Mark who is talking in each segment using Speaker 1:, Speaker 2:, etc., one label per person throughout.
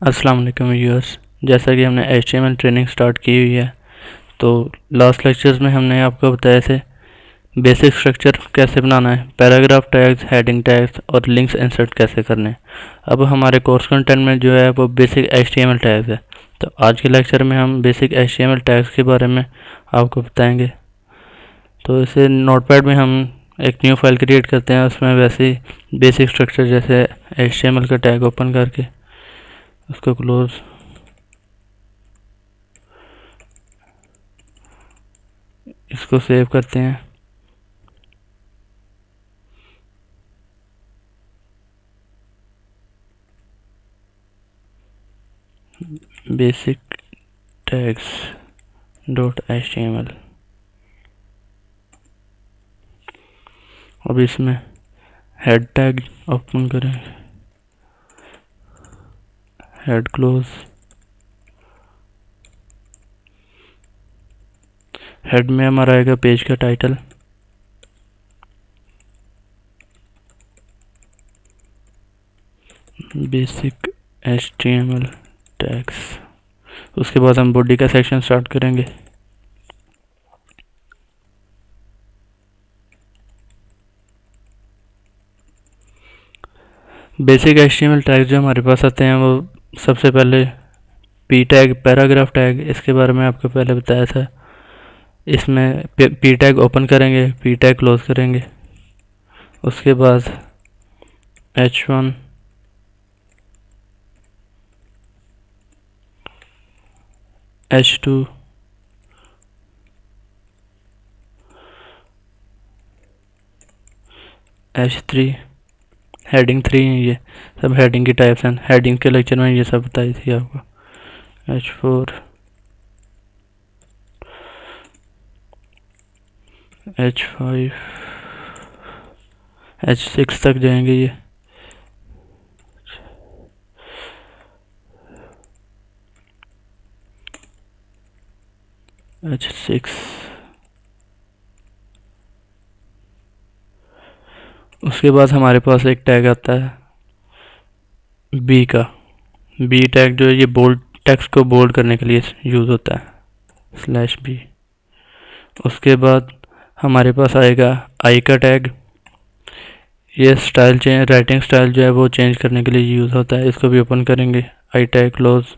Speaker 1: अस्सलाम वालेकुम व्यूअर्स। जैसा कि हमने HTML ट्रेनिंग स्टार्ट की हुई है, तो लास्ट लेक्चर्स में हमने आपको बताया थे बेसिक स्ट्रक्चर कैसे बनाना है, पैराग्राफ टैग्स, हेडिंग टैग्स और लिंक्स इंसर्ट कैसे करने हैं। अब हमारे कोर्स कंटेंट में जो है वो बेसिक HTML टैग्स है। तो आज के लेक्चर में हम बेसिक HTML टैग्स के बारे में आपको बताएंगे। तो इसे नोटपैड में हम एक न्यू फाइल क्रिएट करते हैं, उसमें वैसे ही बेसिक स्ट्रक्चर जैसे HTML का टैग ओपन करके उसको क्लोज, इसको सेव करते हैं। Basic tags .html। अब इसमें हेड टैग ओपन करें, हेड क्लोज। हेड में हमारा आएगा पेज का टाइटल, बेसिक HTML टैग्स। उसके बाद हम बॉडी का सेक्शन स्टार्ट करेंगे। बेसिक HTML टैग्स जो हमारे पास आते हैं वो सबसे पहले पी टैग, पैराग्राफ टैग, इसके बारे में आपको पहले बताया था। इसमें पी टैग ओपन करेंगे, पी टैग क्लोज करेंगे। उसके बाद H1, H2, H3, हेडिंग 3 है। ये सब हेडिंग की टाइप्स हैं। हेडिंग के लेक्चर में ये सब बताई थी आपको। H4, H5, H6 तक जाएंगे ये। H6, उसके बाद हमारे पास एक टैग आता है बी का। बी टैग जो है ये बोल्ड टेक्स्ट को बोल्ड करने के लिए यूज़ होता है, /b। उसके बाद हमारे पास आएगा आई का टैग। ये स्टाइल चेंज, राइटिंग स्टाइल जो है वो चेंज करने के लिए यूज़ होता है। इसको भी ओपन करेंगे, आई टैग क्लोज।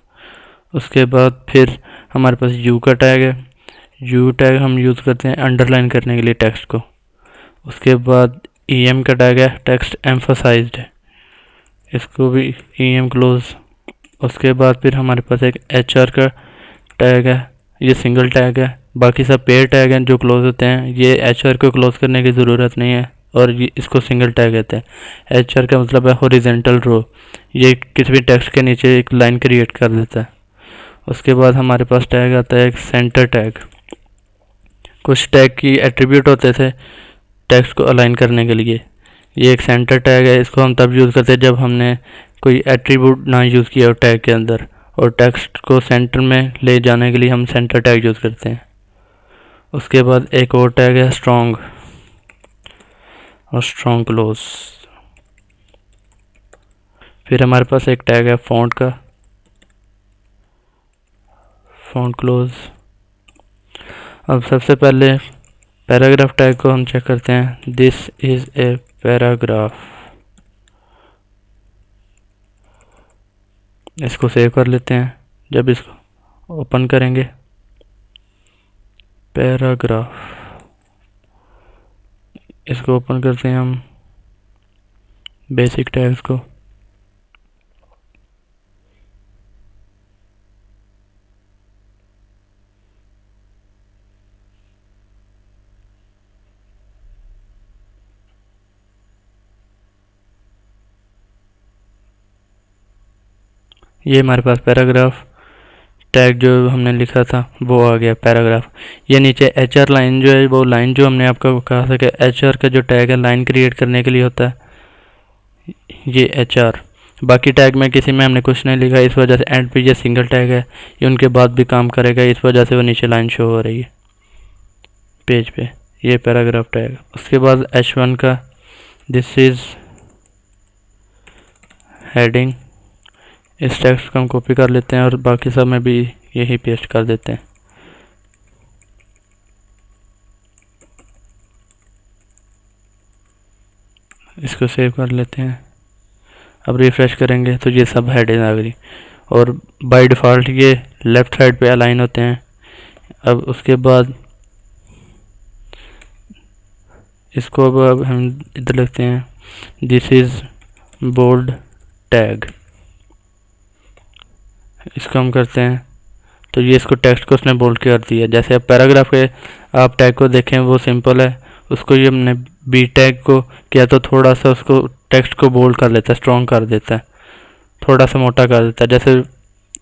Speaker 1: उसके बाद फिर हमारे पास यू का टैग है। यू टैग हम यूज़ करते हैं अंडरलाइन करने के लिए टेक्स्ट को। उसके बाद EM का टैग है, टेक्स्ट एम्फसाइज्ड है, इसको भी EM क्लोज। उसके बाद फिर हमारे पास एक HR का टैग है, ये सिंगल टैग है। बाकी सब पेयर टैग हैं जो क्लोज होते हैं। ये HR को क्लोज करने की ज़रूरत नहीं है और ये इसको सिंगल टैग कहते हैं। HR का मतलब है हॉरिजेंटल रो, ये किसी भी टेक्स्ट के नीचे एक लाइन क्रिएट कर देता है। उसके बाद हमारे पास टैग आता है एक सेंटर टैग। कुछ टैग की एट्रीब्यूट होते थे टेक्स्ट को अलाइन करने के लिए। ये एक सेंटर टैग है, इसको हम तब यूज़ करते हैं जब हमने कोई एट्रीब्यूट ना यूज़ किया हो टैग के अंदर, और टेक्स्ट को सेंटर में ले जाने के लिए हम सेंटर टैग यूज़ करते हैं। उसके बाद एक और टैग है स्ट्रॉन्ग और स्ट्रॉन्ग क्लोज। फिर हमारे पास एक टैग है फॉन्ट का, फॉन्ट क्लोज। अब सबसे पहले पैराग्राफ टैग को हम चेक करते हैं। दिस इज़ ए पैराग्राफ, इसको सेव कर लेते हैं। जब इसको ओपन करेंगे, पैराग्राफ, इसको ओपन करते हैं हम बेसिक टैग्स को। ये हमारे पास पैराग्राफ टैग जो हमने लिखा था वो आ गया पैराग्राफ। ये नीचे HR लाइन जो है, वो लाइन जो हमने आपको कहा था कि HR का जो टैग है लाइन क्रिएट करने के लिए होता है, ये HR। बाकी टैग में किसी में हमने कुछ नहीं लिखा, इस वजह से एंड पे ये सिंगल टैग है, ये उनके बाद भी काम करेगा, इस वजह से वो नीचे लाइन शो हो रही है पेज पे। ये पैराग्राफ टैग। उसके बाद H1 का दिस इज़ हेडिंग, इस टेक्स्ट को हम कॉपी कर लेते हैं और बाकी सब में भी यही पेस्ट कर देते हैं। इसको सेव कर लेते हैं। अब रिफ्रेश करेंगे तो ये सब हेडिंग आ गई और बाय डिफ़ॉल्ट ये लेफ़्ट साइड पे अलाइन होते हैं। अब उसके बाद इसको अब हम इधर लिखते हैं दिस इज़ बोल्ड टैग। इसको हम करते हैं तो ये इसको टेक्स्ट को उसने बोल्ड कर दिया। जैसे अब पैराग्राफ के आप टैग को देखें वो सिंपल है, उसको ये हमने बी टैग को किया तो थोड़ा सा उसको टेक्स्ट को बोल्ड कर लेता है, स्ट्रॉन्ग कर देता है, थोड़ा सा मोटा कर देता है। जैसे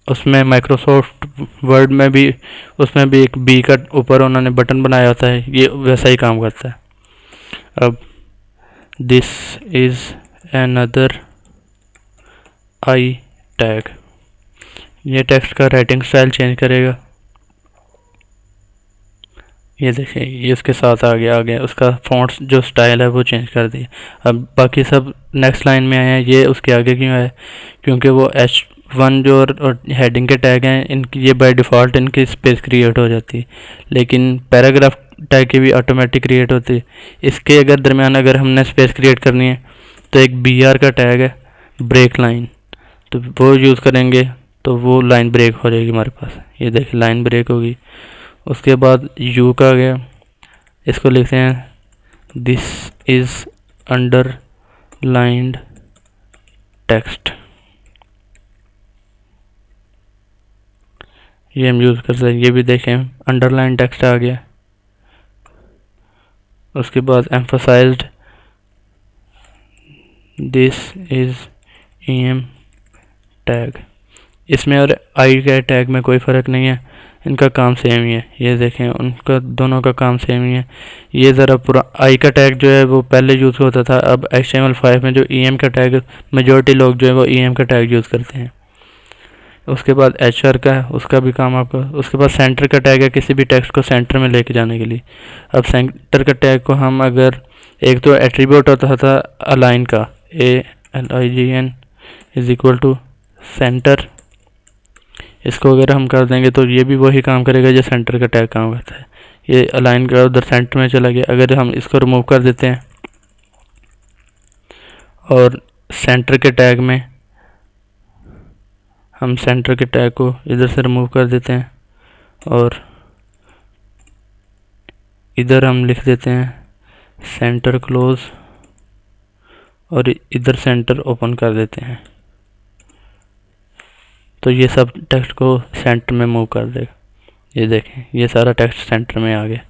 Speaker 1: उसमें माइक्रोसॉफ्ट वर्ड में भी उसमें भी एक बी का ऊपर उन्होंने बटन बनाया होता है, ये वैसा ही काम करता है। अब this is another I tag, ये टेक्स्ट का राइटिंग स्टाइल चेंज करेगा। ये देखिए ये उसके साथ आ गया उसका फॉन्ट्स जो स्टाइल है वो चेंज कर दिया। अब बाकी सब नेक्स्ट लाइन में आए हैं, ये उसके आगे क्यों है? क्योंकि वो H1 जो और हेडिंग के टैग हैं इनकी ये बाय डिफ़ॉल्ट इनकी स्पेस क्रिएट हो जाती है, लेकिन पैराग्राफ टैग की भी ऑटोमेटिक क्रिएट होती है। इसके अगर दरमियान अगर हमने स्पेस क्रिएट करनी है तो एक BR का टैग है ब्रेक लाइन, तो वो यूज़ करेंगे तो वो लाइन ब्रेक हो जाएगी हमारे पास। ये देखिए लाइन ब्रेक होगी। उसके बाद यू का आ गया, इसको लिखते हैं दिस इज़ अंडरलाइंड टेक्स्ट, ये हम यूज़ कर सकते हैं। ये भी देखें अंडरलाइन टेक्स्ट आ गया। उसके बाद emphasised this is EM tag, इसमें और आई के टैग में कोई फ़र्क नहीं है, इनका काम सेम ही है। ये देखें उनका दोनों का काम सेम ही है। ये ज़रा पूरा आई का टैग जो है वो पहले यूज़ होता था, अब HTML5 में जो EM का टैग मेजॉरिटी लोग जो है वो EM का टैग यूज़ करते हैं। उसके बाद HR का है, उसका भी काम आपका। उसके बाद सेंटर का टैग है किसी भी टेक्स्ट को सेंटर में लेके जाने के लिए। अब सेंटर का टैग को हम अगर एक तो एट्रीब्यूट होता था अलाइन का ALIGN is equal to centre, इसको अगर हम कर देंगे तो ये भी वही काम करेगा जो सेंटर का टैग काम करता है। ये अलाइन का उधर सेंटर में चला गया। अगर हम इसको रिमूव कर देते हैं और सेंटर के टैग में हम सेंटर के टैग को इधर से रिमूव कर देते हैं और इधर हम लिख देते हैं सेंटर क्लोज और इधर सेंटर ओपन कर देते हैं, तो ये सब टेक्स्ट को सेंटर में मूव कर देगा। ये देखें ये सारा टेक्स्ट सेंटर में आ गया।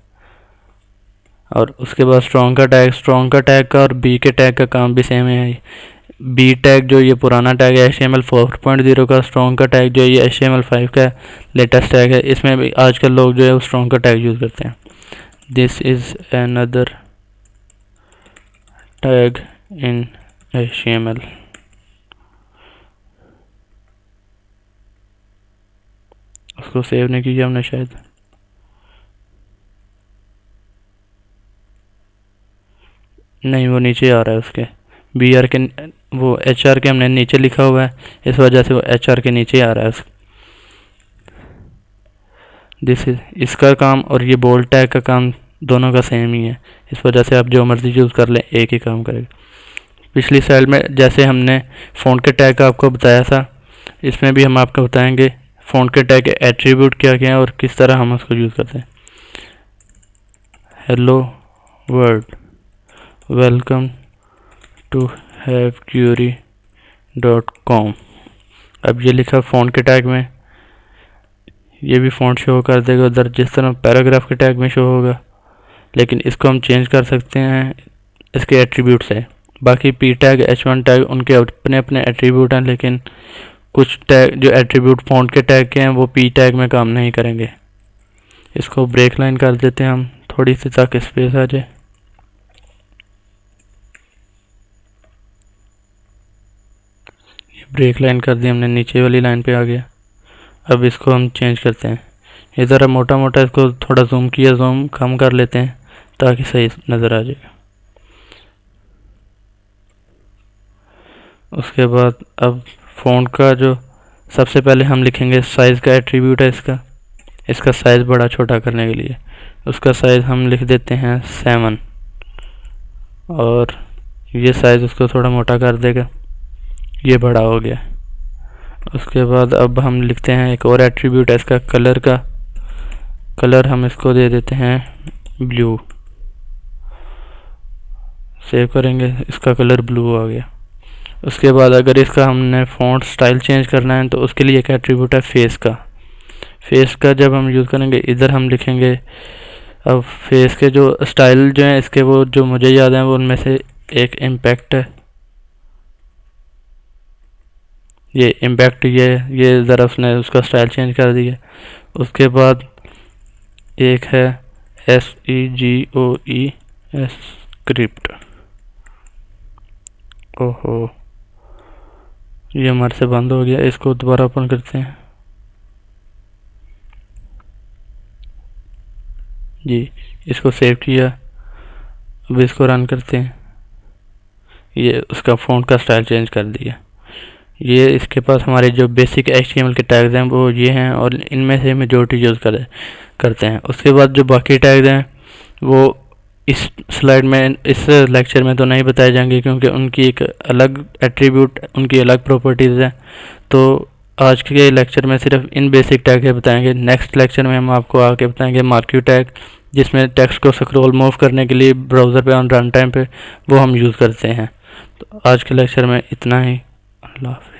Speaker 1: और उसके बाद स्ट्रॉन्ग का टैग का और बी के टैग का काम भी सेम है। बी टैग जो ये पुराना टैग है HTML 4.0 का, स्ट्रॉन्ग का टैग जो है ये HTML 5 का लेटेस्ट टैग है। इसमें भी आजकल लोग जो है वो स्ट्रॉन्ग का टैग यूज़ करते हैं। This is another tag in HTML। उसको सेव नहीं किया हमने शायद, नहीं वो नीचे आ रहा है उसके BR के, वो HR के हमने नीचे लिखा हुआ है, इस वजह से वो HR के नीचे आ रहा है उसके। दिस इज इसका काम और ये बोल्ड टैग का काम दोनों का सेम ही है, इस वजह से आप जो मर्जी यूज़ कर लें एक ही काम करेगा। पिछली स्लाइड में जैसे हमने फ़ॉन्ट के टैग का आपको बताया था, इसमें भी हम आपको बताएंगे फ़ॉन्ट के टैग के एट्रीब्यूट क्या क्या हैं और किस तरह हम उसको यूज़ करते हैं। Hello world, welcome to havquery.com। अब ये लिखा फ़ॉन्ट के टैग में, ये भी फ़ॉन्ट शो कर देगा उधर जिस तरह पैराग्राफ के टैग में शो होगा, लेकिन इसको हम चेंज कर सकते हैं इसके एट्रीब्यूट से। बाकी P टैग H1 टैग उनके अपने अपने एट्रीब्यूट हैं, लेकिन कुछ टैग जो एट्रीब्यूट फ़ॉन्ट के टैग के हैं वो P टैग में काम नहीं करेंगे। इसको ब्रेक लाइन कर देते हैं हम थोड़ी सी ताकि स्पेस आ जाए। ये ब्रेक लाइन कर दी हमने, नीचे वाली लाइन पे आ गया। अब इसको हम चेंज करते हैं, ये ज़रा मोटा मोटा, इसको थोड़ा जूम किया, जूम कम कर लेते हैं ताकि सही नज़र आ जाएगा। उसके बाद अब फ़ॉन्ट का जो सबसे पहले हम लिखेंगे साइज़ का एट्रीब्यूट है इसका साइज़ बड़ा छोटा करने के लिए उसका साइज़ हम लिख देते हैं 7 और ये साइज़ उसको थोड़ा मोटा कर देगा, ये बड़ा हो गया। उसके बाद अब हम लिखते हैं एक और एट्रीब्यूट है इसका कलर का, कलर हम इसको दे देते हैं ब्लू। सेव करेंगे, इसका कलर ब्लू हो गया। उसके बाद अगर इसका हमने फ़ॉन्ट स्टाइल चेंज करना है तो उसके लिए एक एट्रीब्यूट है फेस का जब हम यूज़ करेंगे इधर हम लिखेंगे। अब फेस के जो स्टाइल जो हैं इसके वो जो मुझे याद है वो उनमें से एक इम्पैक्ट है, ये इम्पैक्ट ये ज़रा उसने उसका स्टाइल चेंज कर दिया। उसके बाद एक है SEGOE स्क्रिप्ट। ओहो ये हमारे से बंद हो गया, इसको दोबारा ओपन करते हैं जी, इसको सेव किया। अब इसको रन करते हैं, ये उसका फ़ॉन्ट का स्टाइल चेंज कर दिया। ये इसके पास हमारे जो बेसिक HTML के टैग्स हैं वो ये हैं और इनमें से मेजॉरिटी यूज़ करते हैं। उसके बाद जो बाकी टैग्स हैं वो इस स्लाइड में इस लेक्चर में तो नहीं बताए जाएंगे क्योंकि उनकी एक अलग एट्रीब्यूट उनकी अलग प्रॉपर्टीज़ हैं। तो आज के लेक्चर में सिर्फ इन बेसिक टैग के बताएंगे। नेक्स्ट लेक्चर में हम आपको आके बताएंगे मार्क्यू टैग, जिसमें टेक्स्ट को स्क्रॉल मूव करने के लिए ब्राउज़र पे ऑन रन टाइम पे वो हम यूज़ करते हैं। तो आज के लेक्चर में इतना ही। अल्लाह हाफ़िज़।